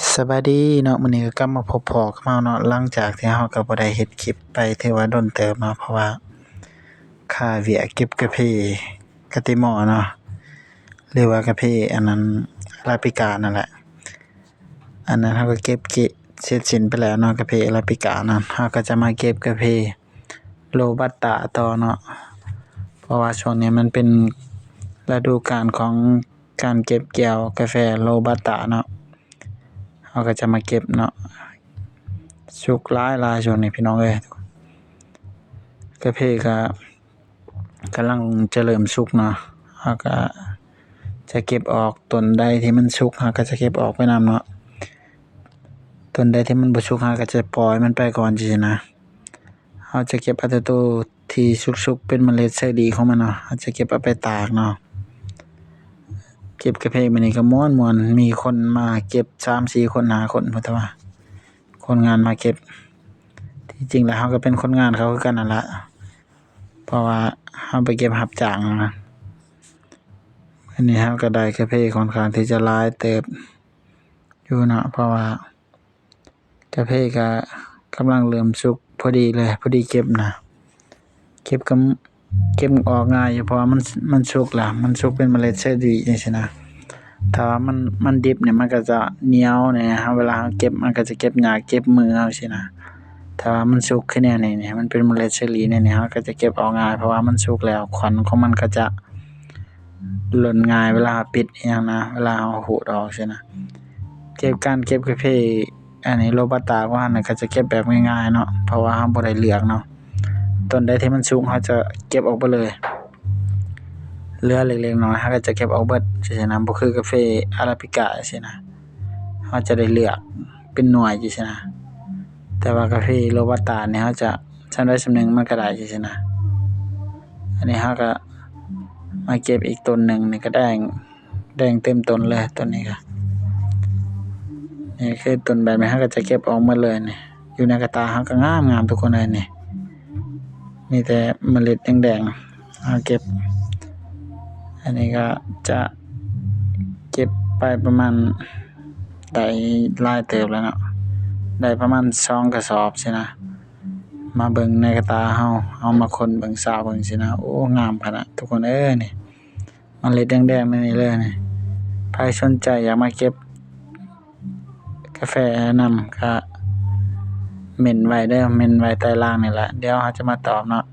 สบายดีเนาะมื้อนี้ก็กลับมาพบพ้อกับเราเนาะหลังจากที่เราก็บ่ได้เฮ็ดคลิปไปถือว่าโดนเติบเนาะเพราะว่าค่าเวียกเก็บกาแฟกะติหม้อเนาะหรือว่ากาแฟอันนั้นอาราบิกานั่นแหละอันนั้นเราก็เก็บเสร็จสิ้นไปแล้วเนาะกาแฟอาราบิกานั้นเราก็จะมาเก็บกาแฟโรบัสต้าต่อเนาะเพราะว่าช่วงนี้มันเป็นฤดูกาลของการเก็บเกี่ยวกาแฟโรบัสต้าเนาะเราก็จะมาเก็บเนาะสุกหลายๆช่วงนี้พี่น้องเอ้ยกาแฟก็กำลังจะเริ่มสุกเนาะเราก็จะเก็บออกต้นใดที่มันสุกเราก็จะเก็บออกไปนำเนาะต้นใดที่มันบ่สุกเราก็จะปล่อยมันไปก่อนจังซี้นะเราจะเก็บเอาแต่ตัวที่สุกๆเป็นเมล็ดไซดีของมันเนาะเราจะเก็บเอาไปตากเนาะเก็บกาแฟมื้อนี้ก็ม่วนๆมีคนมาเก็บ3-4คน5คนพุ่นแต่ว่าคนงานมาเก็บที่จริงแล้วเราก็เป็นคนงานเขาคือกันนั่นล่ะเพราะว่าเราไปเก็บรับจ้างนะอันนี้เราก็ได้กาแฟค่อนข้างที่จะหลายเติบอยู่เนาะเพราะว่ากาแฟก็กำลังเริ่มสุกพอดีเลยพอดีเก็บนะเก็บออกง่ายอยู่เพราะว่ามันสุกแล้วมันสุกเป็นเมล็ดไซดีจังซี่นะถ้าว่ามันดิบเนี่ยมันก็จะเหนียวเนี่ยเวลาเราเก็บมันก็จะเก็บยากเจ็บมือเอาซี้นะถ้าว่ามันสุกคือแนวนี้เนี่ยมันเป็นเมล็ดเชอรี่เนี่ยเราก็จะเก็บออกง่ายเพราะว่ามันสุกแล้วควันของมันก็จะหล่นง่ายเวลาปิดอิหยังนะเวลาเราขูดออกซี้นะการเก็บกาแฟอันนี้โรบัสต้าของเราน่ะก็จะเก็บแบบง่ายๆเนาะเพราะว่าเราบ่ได้เลือกเนาะต้นใดที่มันสุกเราจะเก็บออกไปเลยเหลือเล็กๆน้อยๆเราก็จะเก็บออกเบิดจังซี่นะบ่คือกาแฟอาราบิกาจังซี่นะเราจะได้เลือกเป็นหน่วยจังซี่นะแต่ว่ากาแฟโรบัสต้านี่เราจะส่ำใดส่ำหนึ่งมันก็ได้จังซี่นะอันนี้เราก็มาเก็บอีกต้นหนึ่งนี่ก็แดงเต็มต้นเลยต้นนี้ก็นี่คือต้นแบบนี้เราก็จะเก็บออกหมดเลยนี่อยู่ในกระตาเราก็งามๆทุกคนเลยนี่มีแต่เมล็ดแดงๆเราเก็บอันนี้ก็จะเก็บไปประมาณได้หลายเติบแล้วเนาะได้ประมาณ2กระสอบซี้นะมาเบิ่งในกระตาเรามาค้นเบิ่งซาวเบิ่งซี้นะโอ้งามขนาดทุกคนเอ้ยนี่เมล็ดแดงๆนี่เลยนี่ใครสนใจอยากมาเก็บกาแฟนำก็เม้นไว้เด้อเม้นไว้ใต้ล่างนี่แหละเดี๋ยวเราจะมาตอบเนาะ